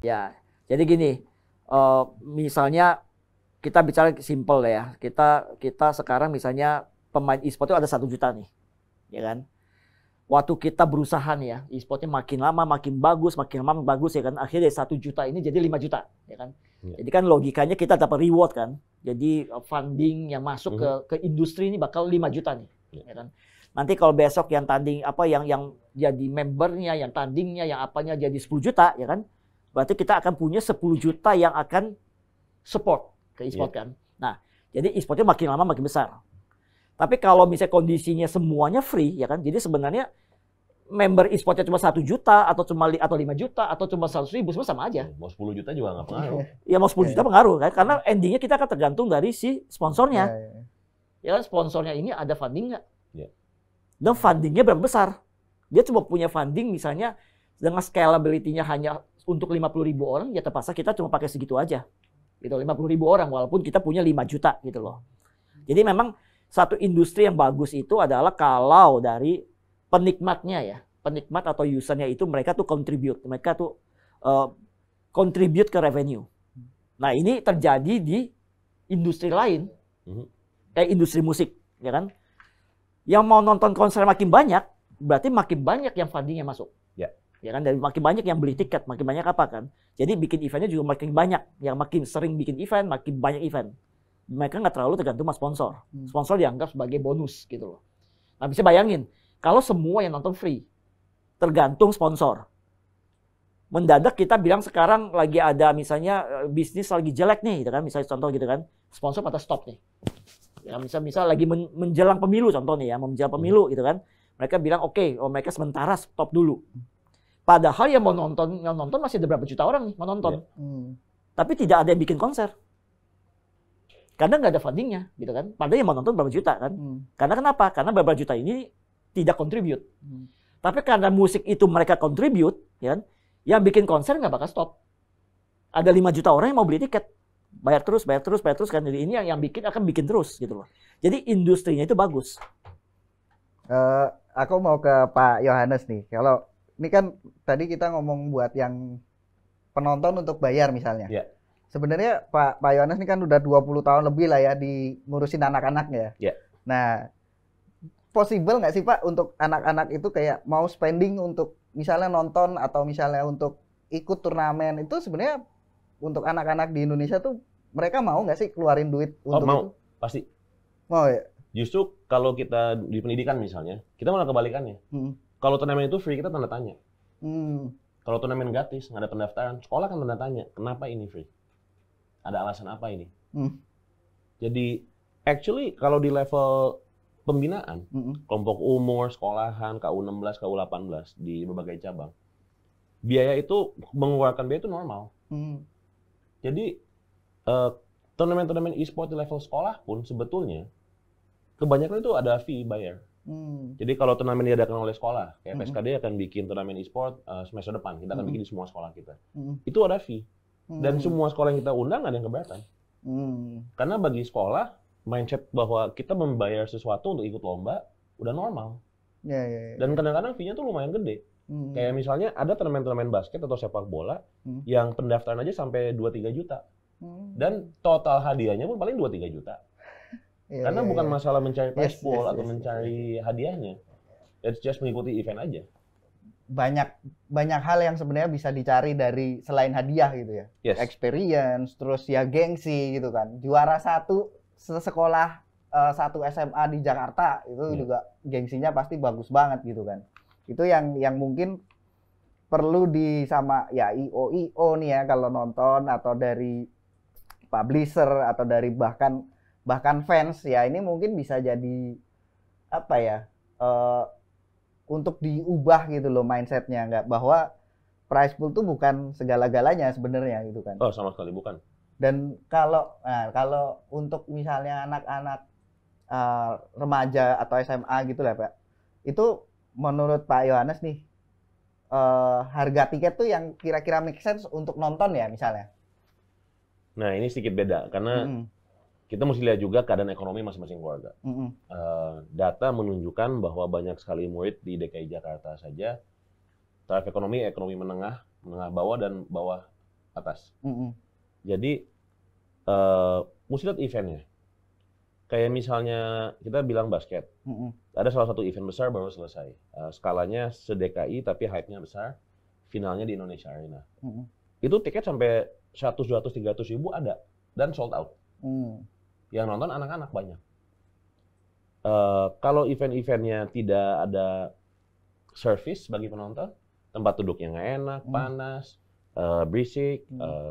Ya, jadi gini, misalnya kita bicara simple ya. Kita sekarang misalnya pemain e-sport itu ada 1 juta nih, ya kan? Waktu kita berusaha nih ya, e-sportnya makin lama makin bagus ya kan. Akhirnya dari 1 juta ini jadi 5 juta, ya kan? Ya. Jadi kan logikanya kita dapat reward kan. Jadi funding yang masuk ke industri ini bakal 5 juta nih, ya kan? Nanti kalau besok yang tanding yang jadi membernya, yang tandingnya, yang apanya jadi 10 juta, ya kan? Berarti kita akan punya 10 juta yang akan support ke e-sport kan. Nah, jadi e-sportnya makin lama makin besar. Tapi kalau misalnya kondisinya semuanya free, ya kan? Jadi sebenarnya member e-sportnya cuma 1 juta atau 5 juta atau cuma 100.000 semua sama aja. Mau 10 juta juga nggak pengaruh. Ya mau 10 juta pengaruh kan? Karena endingnya kita akan tergantung dari si sponsornya. Ya kan, sponsornya ini ada funding nggak? Dan fundingnya berapa besar? Dia cuma punya funding misalnya dengan scalability-nya hanya untuk 50.000 orang, ya terpaksa kita cuma pakai segitu aja. Gitu, 50.000 orang walaupun kita punya 5 juta gitu loh. Jadi memang satu industri yang bagus itu adalah kalau dari penikmatnya ya, penikmat atau usernya itu mereka tuh contribute ke revenue. Nah, ini terjadi di industri lain. Kayak industri musik, ya kan? Yang mau nonton konser makin banyak, berarti makin banyak yang fundingnya masuk. Ya kan, dari makin banyak yang beli tiket, makin banyak apa kan. Jadi bikin eventnya juga makin banyak. Yang makin sering bikin event, makin banyak event. Mereka nggak terlalu tergantung sama sponsor. Sponsor dianggap sebagai bonus gitu loh. Nah, bisa bayangin, kalau semua yang nonton free, tergantung sponsor. Mendadak kita bilang sekarang lagi ada misalnya bisnis lagi jelek nih, gitu kan. Misalnya contoh gitu kan, sponsor pada stop nih. Ya, misal lagi menjelang pemilu contoh nih ya, menjelang pemilu gitu kan. Mereka bilang oke, mereka sementara stop dulu. Padahal yang nonton masih ada berapa juta orang nih mau nonton. Tapi tidak ada yang bikin konser. Karena nggak ada fundingnya gitu kan. Padahal yang mau nonton berapa juta kan. Karena kenapa? Karena beberapa juta ini tidak contribute. Tapi karena musik itu mereka contribute, ya kan, yang bikin konser nggak bakal stop. Ada 5 juta orang yang mau beli tiket. Bayar terus kan. Jadi ini yang akan bikin terus gitu loh. Jadi industrinya itu bagus. Aku mau ke Pak Yohanes nih. Kalau ini kan tadi kita ngomong buat yang penonton untuk bayar misalnya. Sebenarnya Pak Yohanes ini kan udah 20 tahun lebih lah ya di ngurusin anak-anaknya. Nah, possible nggak sih Pak untuk anak-anak itu kayak mau spending untuk misalnya nonton atau misalnya untuk ikut turnamen itu sebenarnya untuk anak-anak di Indonesia tuh mereka mau nggak sih keluarin duit untuk mau, itu? Pasti. Mau ya? Justru kalau kita di pendidikan misalnya, kita malah kebalikannya. Kalau turnamen itu free, kita tanda tanya. Kalau turnamen gratis, nggak ada pendaftaran, sekolah kan tanda tanya, kenapa ini free? Ada alasan apa ini? Jadi, actually kalau di level pembinaan, kelompok umur, sekolahan, KU16, KU18 di berbagai cabang, biaya itu, mengeluarkan biaya itu normal. Jadi, turnamen-turnamen e-sport di level sekolah pun sebetulnya, kebanyakan itu ada fee bayar. Jadi kalau turnamen diadakan oleh sekolah, kayak PSKD akan bikin turnamen e-sport semester depan, kita akan bikin di semua sekolah kita. Itu ada fee. Dan semua sekolah yang kita undang ada yang keberatan. Karena bagi sekolah, mindset bahwa kita membayar sesuatu untuk ikut lomba, udah normal. Dan kadang-kadang fee-nya tuh lumayan gede. Kayak misalnya ada turnamen-turnamen basket atau sepak bola, yang pendaftaran aja sampai 2-3 juta. Dan total hadiahnya pun paling 2-3 juta. Karena bukan masalah mencari prize pool atau mencari hadiahnya. It's just mengikuti event aja. Banyak hal yang sebenarnya bisa dicari dari selain hadiah gitu ya. Experience, terus ya gengsi gitu kan. Juara satu sekolah satu SMA di Jakarta itu juga gengsinya pasti bagus banget gitu kan. Itu yang mungkin perlu sama ya IO nih ya kalau nonton atau dari publisher atau dari bahkan fans ya ini mungkin bisa jadi apa ya untuk diubah gitu loh mindsetnya, nggak bahwa prize pool tuh bukan segala-galanya sebenarnya gitu kan. Oh sama sekali bukan. Dan kalau untuk misalnya anak-anak remaja atau SMA gitu lah Pak, itu menurut Pak Yohanes nih harga tiket tuh yang kira-kira make sense untuk nonton ya misalnya. Nah ini sedikit beda karena kita mesti lihat juga keadaan ekonomi masing-masing keluarga. Data menunjukkan bahwa banyak sekali murid di DKI Jakarta saja taraf ekonomi menengah bawah dan bawah atas. Jadi mesti lihat eventnya. Kayak misalnya kita bilang basket, ada salah satu event besar baru selesai. Skalanya se-DKI tapi hype-nya besar, finalnya di Indonesia Arena. Itu tiket sampai 100, 200, 300 ribu ada, dan sold out. Yang nonton anak-anak banyak. Kalau event-eventnya tidak ada service bagi penonton, tempat duduknya nggak enak, panas, berisik,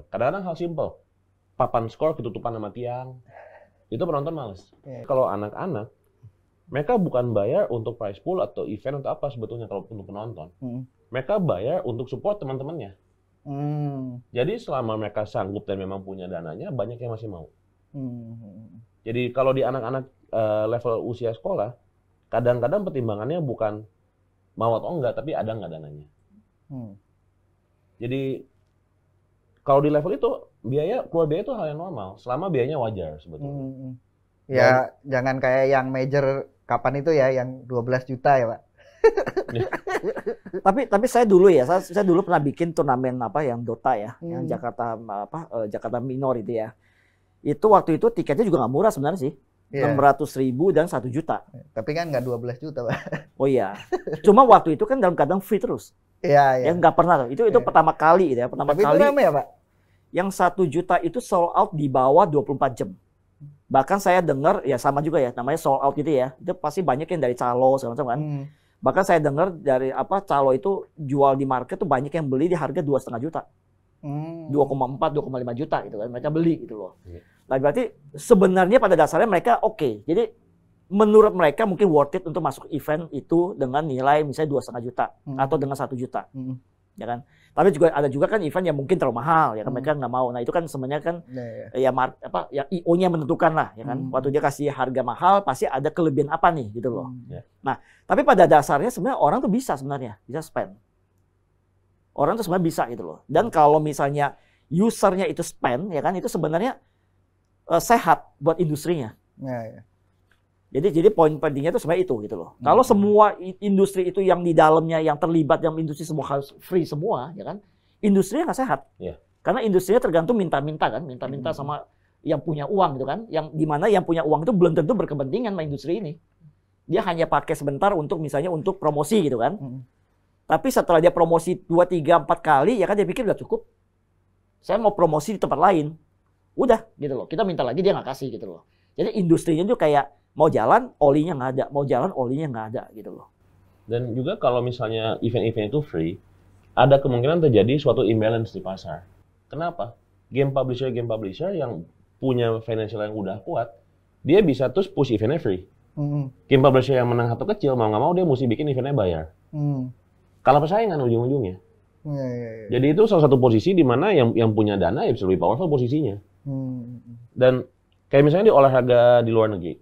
kadang-kadang hal simple. Papan skor ketutupan sama tiang. Itu penonton males. Kalau anak-anak, mereka bukan bayar untuk prize pool atau event atau apa sebetulnya kalau untuk penonton. Mereka bayar untuk support teman-temannya. Jadi selama mereka sanggup dan memang punya dananya, banyak yang masih mau. Jadi kalau di anak-anak level usia sekolah, kadang-kadang pertimbangannya bukan mau atau enggak, tapi ada nggak dananya. Jadi kalau di level itu keluar biaya itu hal yang normal, selama biayanya wajar sebetulnya. Ya, jangan kayak yang major kapan itu ya, yang 12 juta ya, Pak. Tapi saya dulu ya, saya dulu pernah bikin turnamen yang Dota ya, yang Jakarta Minor itu ya. Itu waktu itu tiketnya juga nggak murah sebenarnya sih. 600.000 dan 1 juta. Tapi kan nggak 12 juta, Pak. Oh iya. Cuma waktu itu kan dalam keadaan free terus. Iya. Yang nggak pernah. Itu pertama kali gitu ya. Tapi itu rame ya, Pak? Yang 1 juta itu sold out di bawah 24 jam. Bahkan saya dengar, ya sama juga ya, namanya sold out gitu ya. Itu pasti banyak yang dari calo segala macam kan. Bahkan saya dengar dari calo itu jual di market tuh banyak yang beli di harga 2,5 juta. 2,4, 2,5 juta gitu kan. Mereka beli gitu loh. Nah, berarti sebenarnya pada dasarnya mereka oke. Jadi menurut mereka mungkin worth it untuk masuk event itu dengan nilai misalnya 2,5 juta atau dengan 1 juta. Ya kan? Tapi ada juga kan event yang mungkin terlalu mahal ya kan, mereka nggak mau. Nah, itu kan sebenarnya kan ya IO-nya menentukan lah ya kan. Waktu dia kasih harga mahal pasti ada kelebihan apa nih gitu loh. Nah, tapi pada dasarnya sebenarnya orang tuh bisa spend. Orang tuh sebenarnya bisa gitu loh. Dan kalau misalnya usernya itu spend ya kan, itu sebenarnya sehat buat industrinya. Jadi poin pentingnya itu sebenarnya itu gitu loh. Kalau semua industri itu yang di dalamnya yang terlibat dalam industri semua harus free semua, ya kan? Industrinya nggak sehat. Karena industrinya tergantung minta-minta kan, minta-minta sama yang punya uang gitu kan. Yang dimana yang punya uang itu belum tentu berkepentingan sama industri ini. Dia hanya pakai sebentar untuk misalnya untuk promosi gitu kan. Tapi setelah dia promosi 2, 3, 4 kali, ya kan dia pikir udah cukup. Saya mau promosi di tempat lain. Udah gitu loh. Kita minta lagi dia nggak kasih gitu loh. Jadi industrinya itu kayak mau jalan, olinya nggak ada. Mau jalan, olinya nggak ada gitu loh. Dan juga kalau misalnya event-event itu free, ada kemungkinan terjadi suatu imbalance di pasar. Kenapa? Game publisher yang punya financial yang udah kuat, dia bisa terus push eventnya free. Game publisher yang menang atau kecil, mau nggak mau dia mesti bikin eventnya bayar. Kalah persaingan ujung-ujungnya. Jadi itu salah satu posisi di mana yang punya dana ya bisa lebih powerful posisinya. Dan kayak misalnya di olahraga di luar negeri,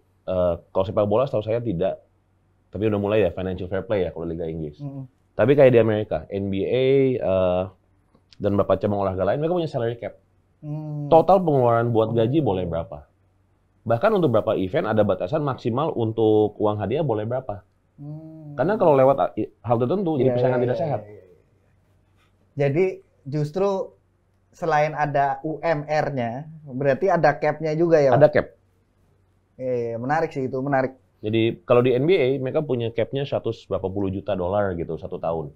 kalau sepak bola setahu saya tidak, tapi udah mulai ya financial fair play ya kalau Liga Inggris. Tapi kayak di Amerika, NBA dan beberapa cabang olahraga lain, mereka punya salary cap. Total pengeluaran buat gaji boleh berapa. Bahkan untuk beberapa event ada batasan maksimal untuk uang hadiah boleh berapa. Karena kalau lewat hal tertentu jadi persaingan tidak sehat. Jadi justru selain ada UMR-nya, berarti ada cap-nya juga ya, Pak? Ada cap. Menarik sih itu, menarik. Jadi kalau di NBA mereka punya cap-nya 100 berapa puluh juta dolar gitu 1 tahun.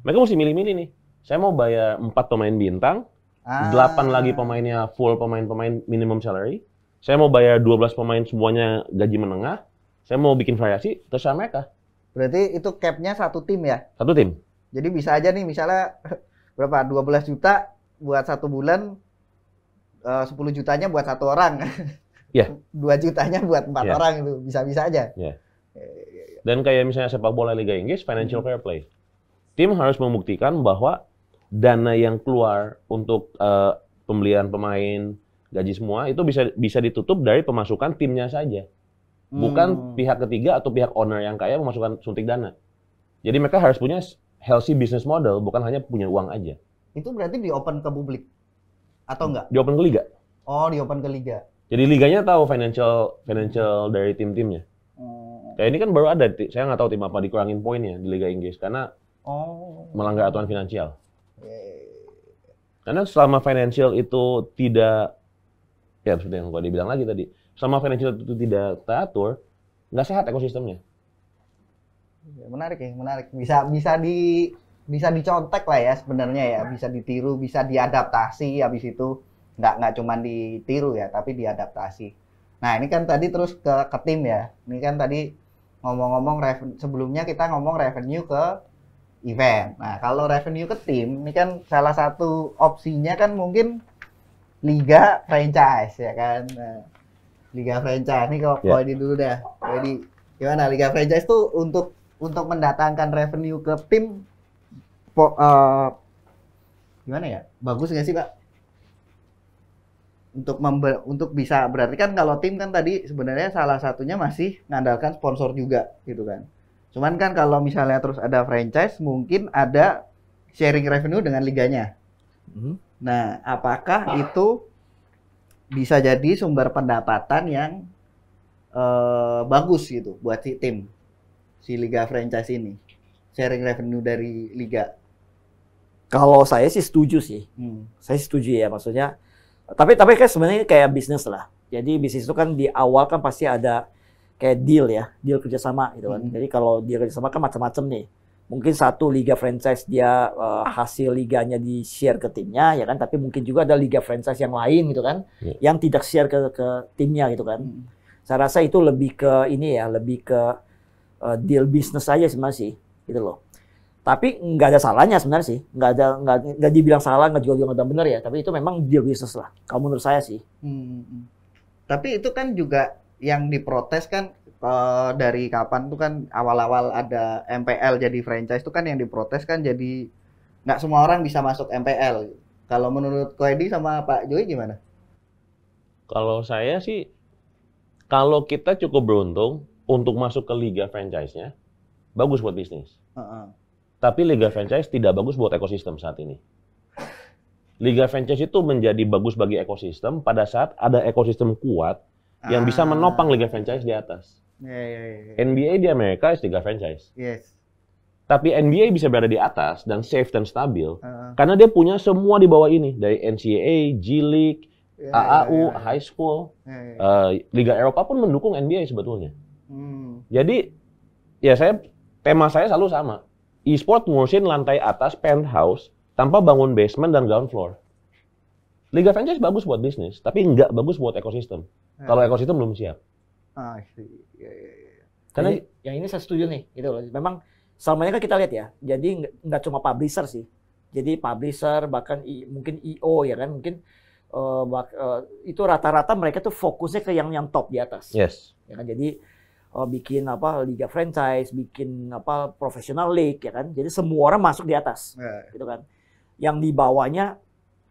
Mereka mesti milih-milih nih. Saya mau bayar 4 pemain bintang, 8 lagi pemainnya full pemain minimum salary. Saya mau bayar 12 pemain semuanya gaji menengah. Saya mau bikin variasi, terserah mereka. Berarti itu cap-nya satu tim ya? Satu tim. Jadi bisa aja nih misalnya berapa? 12 juta buat 1 bulan, 10 jutanya buat 1 orang. 2 jutanya buat 4 orang itu. Bisa-bisa aja. Dan kayak misalnya sepak bola Liga Inggris, financial fair play. Tim harus membuktikan bahwa dana yang keluar untuk pembelian pemain, gaji semua, itu bisa ditutup dari pemasukan timnya saja. Bukan pihak ketiga atau pihak owner yang kaya memasukkan suntik dana. Jadi mereka harus punya healthy business model, bukan hanya punya uang aja. Itu berarti di open ke publik? Atau enggak? Di open ke liga. Oh, di open ke liga. Jadi liganya tahu financial dari tim-timnya. Kayak ini kan baru ada, saya nggak tahu tim apa dikurangin poinnya di Liga Inggris karena melanggar aturan finansial. Karena selama financial itu tidak, ya seperti yang gua dibilang lagi tadi, selama financial itu tidak teratur, nggak sehat ekosistemnya. Menarik ya, menarik. Bisa dicontek lah ya sebenarnya ya, bisa ditiru, bisa diadaptasi. Habis itu nggak cuma ditiru ya, tapi diadaptasi. Nah ini kan tadi terus ke tim ya. Ini kan tadi ngomong-ngomong sebelumnya kita ngomong revenue ke event. Nah kalau revenue ke tim, ini kan salah satu opsinya kan mungkin liga franchise ya kan. Nah, liga franchise ini kalau Koedi dulu dah. Koedi gimana liga franchise tuh untuk mendatangkan revenue ke tim gimana ya? Bagus nggak sih, Pak? Untuk bisa, berarti kan kalau tim kan tadi sebenarnya salah satunya masih mengandalkan sponsor juga gitu kan. Cuman kan kalau misalnya terus ada franchise mungkin ada sharing revenue dengan liganya. Nah, apakah itu bisa jadi sumber pendapatan yang bagus gitu buat si tim, si liga franchise ini, sharing revenue dari liga? Kalau saya sih setuju sih. Saya setuju ya, maksudnya. Tapi kan sebenarnya kayak bisnis lah. Jadi bisnis itu kan di awal kan pasti ada kayak deal kerjasama gitu kan. Jadi kalau deal kerjasama kan macam-macam nih. Mungkin satu liga franchise dia hasil liganya di share ke timnya ya kan. Tapi mungkin juga ada liga franchise yang lain gitu kan, yang tidak share ke timnya gitu kan. Saya rasa itu lebih ke ini ya, lebih ke deal bisnis aja sebenarnya sih, gitu loh. Tapi nggak ada salahnya sebenarnya sih, nggak dibilang salah, nggak juga nggak benar ya. Tapi itu memang deal bisnis lah, kalau menurut saya sih. Tapi itu kan juga yang diprotes kan dari kapan tuh kan awal-awal ada MPL jadi franchise tuh kan yang diprotes kan jadi nggak semua orang bisa masuk MPL. Kalau menurut Koedi sama Pak Joy gimana? Kalau saya sih, kalau kita cukup beruntung untuk masuk ke liga franchise-nya, bagus buat bisnis. Tapi liga franchise tidak bagus buat ekosistem saat ini. Liga franchise itu menjadi bagus bagi ekosistem pada saat ada ekosistem kuat yang bisa menopang liga franchise di atas. NBA di Amerika is liga franchise. Tapi NBA bisa berada di atas dan safe dan stabil karena dia punya semua di bawah ini, dari NCAA, G League, AAU, high school, Liga Eropa pun mendukung NBA sebetulnya. Jadi ya tema saya selalu sama. E-sport ngurusin lantai atas penthouse tanpa bangun basement dan ground floor. Liga franchise bagus buat bisnis, tapi nggak bagus buat ekosistem. Kalau ekosistem belum siap. Karena yang ini saya setuju nih, gitu loh. Memang selama ini kan kita lihat ya, jadi nggak cuma publisher sih. Jadi publisher bahkan mungkin EO ya kan, mungkin itu rata-rata mereka tuh fokusnya ke yang top di atas. Yes. Ya kan, jadi bikin liga franchise, bikin professional league ya kan. Jadi semua orang masuk di atas, gitu kan. Yang di bawahnya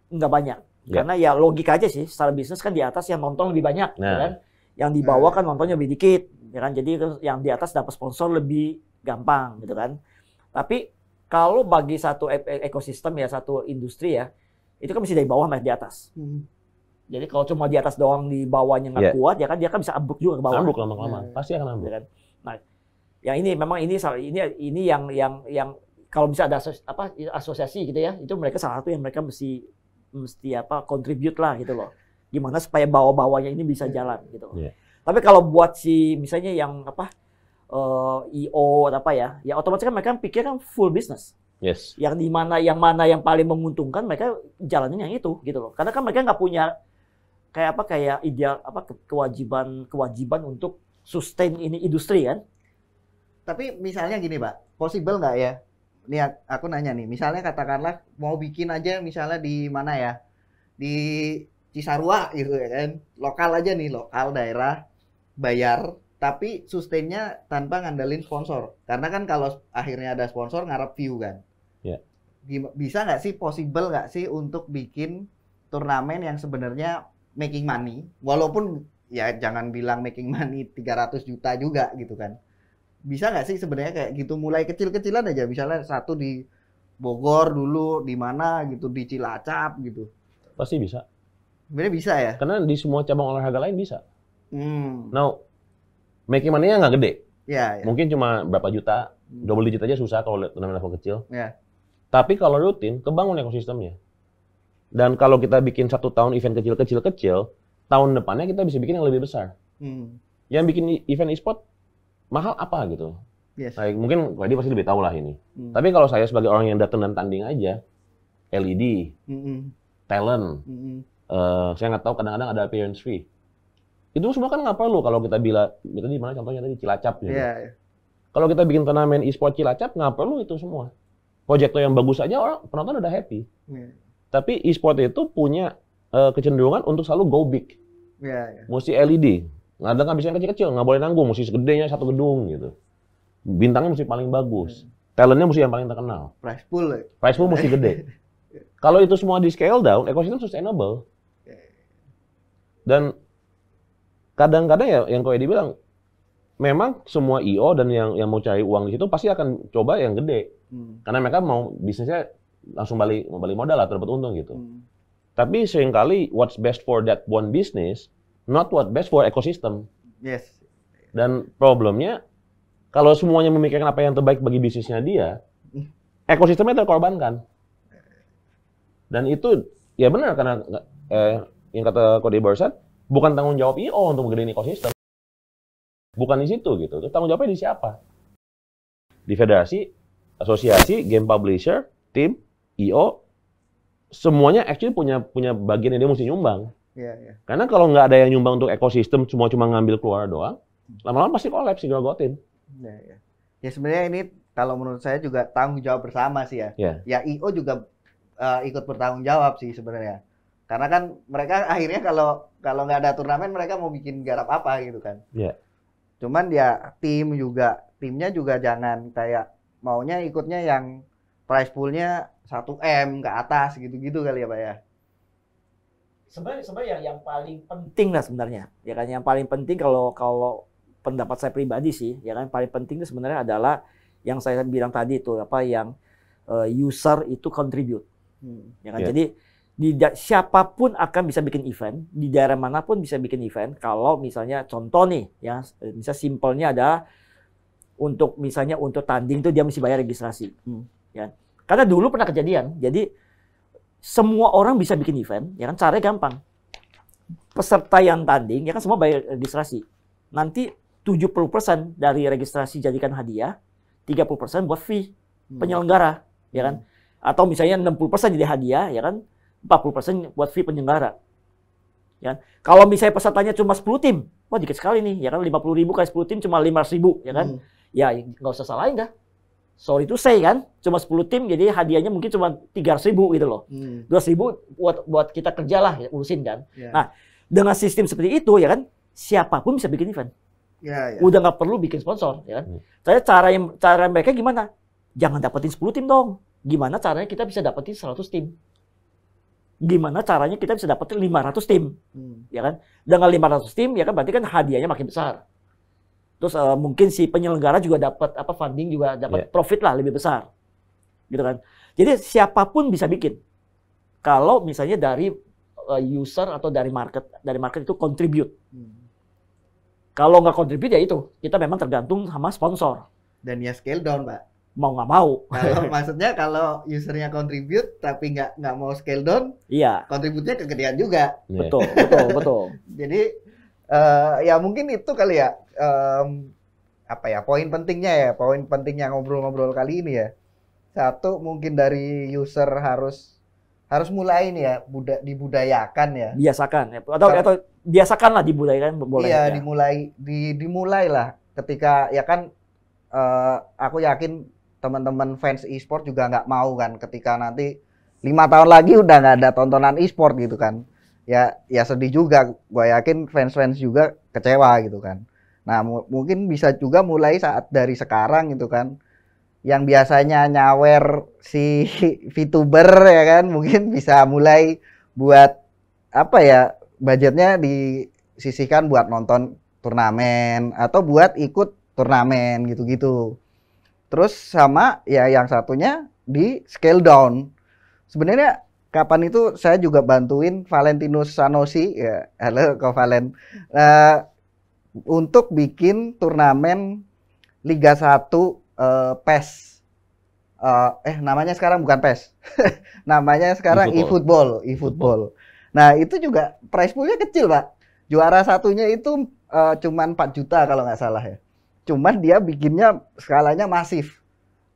nggak banyak, karena ya logika aja sih. Secara bisnis kan di atas yang nonton lebih banyak, ya kan. Yang di bawah kan nontonnya lebih dikit, ya kan. Jadi yang di atas dapat sponsor lebih gampang, gitu kan. Tapi kalau bagi satu ekosistem ya, satu industri ya, itu kan mesti dari bawah naik di atas. Jadi kalau cuma di atas doang, di bawahnya nggak kuat, ya kan dia kan bisa ambruk juga ke bawah. Ambruk lama-lama, pasti akan ambruk. Ya kan? Nah, yang ini memang ini yang kalau bisa ada asosiasi gitu ya, itu mereka salah satu yang mereka mesti contribute lah gitu loh. Gimana supaya bawah-bawahnya ini bisa jalan gitu. Tapi kalau buat misalnya yang EO atau ya otomatis kan mereka pikir kan full business. Yes. Yang mana yang paling menguntungkan mereka jalanin yang itu gitu loh. Karena kan mereka nggak punya kayak ideal kewajiban untuk sustain ini industri kan. Tapi misalnya gini Pak, possible nggak ya? Lihat, aku nanya nih, misalnya katakanlah mau bikin aja misalnya di mana ya? Di Cisarua gitu ya kan. Lokal aja nih, lokal daerah, bayar, tapi sustainnya tanpa ngandelin sponsor. Karena kan kalau akhirnya ada sponsor ngarep view kan. Bisa nggak sih, possible nggak sih untuk bikin turnamen yang sebenarnya making money, walaupun ya jangan bilang making money 300 juta juga gitu kan. Bisa nggak sih sebenarnya kayak gitu, mulai kecil-kecilan aja, misalnya satu di Bogor dulu, di mana gitu, di Cilacap gitu. Pasti bisa. Sebenarnya bisa ya? Karena di semua cabang olahraga lain bisa. Now, making money-nya nggak gede. Mungkin cuma berapa juta, double digit aja susah kalau turnamen level kecil. Tapi kalau rutin, kebangun ekosistemnya. Dan kalau kita bikin 1 tahun event kecil-kecil, tahun depannya kita bisa bikin yang lebih besar. Yang bikin event e-sport mahal apa gitu? Yes. Nah, mungkin Wadi pasti lebih tahu lah ini. Tapi kalau saya sebagai orang yang datang dan tanding aja, LED, talent, saya nggak tahu kadang-kadang ada appearance fee. Itu semua kan nggak perlu kalau kita di mana contohnya tadi Cilacap gitu. Yeah. Kalau kita bikin turnamen e-sport Cilacap nggak perlu itu semua. Proyektor yang bagus aja orang penonton udah happy. Tapi e-sport itu punya kecenderungan untuk selalu go big. Mesti LED. Nggak bisa yang kecil-kecil, nggak boleh nanggung, mesti segedenya 1 gedung gitu. Bintangnya mesti paling bagus. Talentnya mesti yang paling terkenal. Price pool mesti gede. Kalau itu semua di scale down, ekosistem sustainable. Dan kadang-kadang ya yang Ko Edi bilang, memang semua IO dan yang mau cari uang di situ pasti akan coba yang gede. Karena mereka mau bisnisnya langsung balik modal atau dapat untung gitu. Tapi seringkali what's best for that one business, not what best for ekosistem. Yes. Dan problemnya, kalau semuanya memikirkan apa yang terbaik bagi bisnisnya dia, ekosistemnya terkorbankan. Dan itu, ya benar, karena yang kata Ko Edi barusan, bukan tanggung jawab IO untuk menggedein ekosistem. Bukan di situ gitu. Itu tanggung jawabnya di siapa? Di federasi, asosiasi, game publisher, tim, IO, semuanya actually punya bagian yang dia mesti nyumbang. Karena kalau nggak ada yang nyumbang untuk ekosistem, semua cuma ngambil keluar doang, lama-lama pasti kolaps, digrogotin. Ya sebenarnya ini kalau menurut saya juga tanggung jawab bersama sih ya. Ya IO juga ikut bertanggung jawab sih sebenarnya. Karena kan mereka akhirnya kalau nggak ada turnamen mereka mau bikin garap apa gitu kan. Cuman ya timnya juga jangan kayak maunya ikutnya yang price poolnya 1M ke atas gitu-gitu kali ya Pak ya. Sebenarnya yang paling penting lah sebenarnya, ya kan, yang paling penting kalau pendapat saya pribadi sih, ya kan, paling penting itu sebenarnya adalah yang saya bilang tadi itu yang user itu contribute, ya kan. Jadi siapapun akan bisa bikin event di daerah manapun bisa bikin event. Kalau misalnya contoh nih, ya, misalnya simpelnya adalah untuk tanding itu dia mesti bayar registrasi, ya. Karena dulu pernah kejadian, jadi semua orang bisa bikin event, ya kan, caranya gampang. Peserta yang tanding, ya kan, semua bayar registrasi. Nanti 70% dari registrasi jadikan hadiah, 30% buat fee penyelenggara, ya kan. Atau misalnya 60% jadi hadiah, ya kan, 40% buat fee penyelenggara. Ya kan? Kalau misalnya pesertanya cuma 10 tim, wah dikit sekali nih, ya kan, 50.000 kali 10 tim cuma 500.000, ya kan. Ya nggak usah salahin dah. Sorry to say kan, cuma 10 tim jadi hadiahnya mungkin cuma 300.000 gitu loh. 200.000 buat kita kerja lah, ya, urusin kan. Nah, dengan sistem seperti itu ya kan, siapapun bisa bikin event. Udah nggak perlu bikin sponsor, ya kan. Cara mereka gimana? Jangan dapetin 10 tim dong. Gimana caranya kita bisa dapetin 100 tim? Gimana caranya kita bisa dapetin 500 tim? Ya kan? Dengan 500 tim ya kan berarti kan hadiahnya makin besar. Terus mungkin si penyelenggara juga dapat funding juga dapat profit lah lebih besar, gitu kan. Jadi siapapun bisa bikin. Kalau misalnya dari user atau dari market itu contribute. Kalau nggak contribute ya itu kita memang tergantung sama sponsor. Dan ya scale down, Pak. Mau nggak mau. Maksudnya kalau usernya contribute tapi nggak mau scale down, kontributnya kegedean juga. Betul. Jadi ya mungkin itu kali ya poin pentingnya ngobrol-ngobrol kali ini ya. Satu mungkin dari user harus mulai ini ya dibudayakan ya. Biasakan ya. Atau biasakanlah dibudayakan boleh. Iya, dimulai lah ketika ya kan aku yakin teman-teman fans e-sport juga nggak mau kan ketika nanti 5 tahun lagi udah nggak ada tontonan e-sport gitu kan. Ya sedih juga, gue yakin fans juga kecewa gitu kan. Nah mungkin bisa juga mulai dari sekarang gitu kan, yang biasanya nyawer si VTuber ya kan, mungkin bisa mulai buat budgetnya disisihkan buat nonton turnamen atau buat ikut turnamen gitu-gitu. Terus sama ya yang satunya di scale down. Sebenarnya kapan itu saya juga bantuin Valentinus Sanusi, ya, halo Ko Valen, untuk bikin turnamen Liga 1 PES namanya sekarang bukan PES. Namanya sekarang eFootball. Nah, itu juga prize pool-nya kecil, Pak. Juara satunya itu cuman 4 juta kalau nggak salah ya. Cuman dia bikinnya skalanya masif.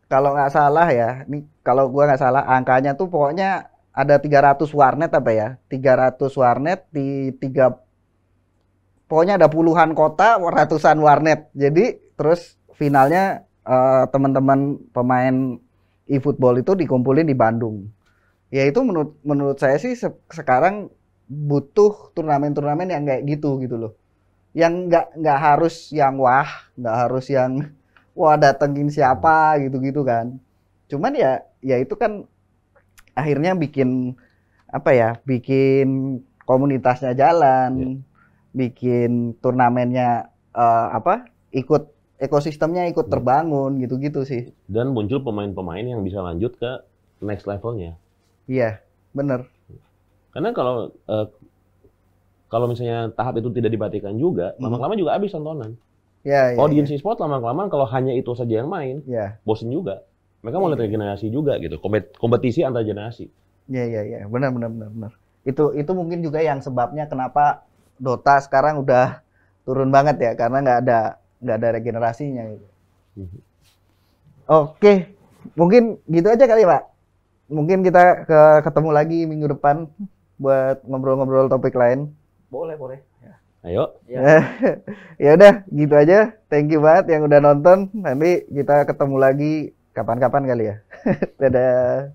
Kalau nggak salah ya, ini kalau gua nggak salah angkanya tuh pokoknya ada 300 warnet apa ya? 300 warnet di 3, pokoknya ada puluhan kota, ratusan warnet. Jadi terus finalnya teman-teman pemain eFootball itu dikumpulin di Bandung. Ya itu menurut saya sih sekarang butuh turnamen-turnamen yang kayak gitu loh. Yang nggak harus yang nggak harus yang datengin siapa gitu kan. Cuman ya itu kan akhirnya bikin bikin komunitasnya jalan, bikin turnamennya ikut ekosistemnya ikut terbangun gitu sih. Dan muncul pemain-pemain yang bisa lanjut ke next levelnya. Iya, bener. Karena kalau misalnya tahap itu tidak diperhatikan juga, lama-lama juga habis tontonan. Audiens e-sport lama-lama kalau hanya itu saja yang main, bosen juga. Mereka mau lihat generasi juga gitu, kompetisi antar generasi. Iya, benar. Itu mungkin juga yang sebabnya kenapa Dota sekarang udah turun banget ya, karena nggak ada regenerasinya gitu. Oke, mungkin gitu aja kali Pak. Mungkin kita ketemu lagi minggu depan buat ngobrol-ngobrol topik lain. Boleh. Ya. Ayo. Ya udah, gitu aja. Thank you banget yang udah nonton. Nanti kita ketemu lagi kapan-kapan kali ya. Dadah.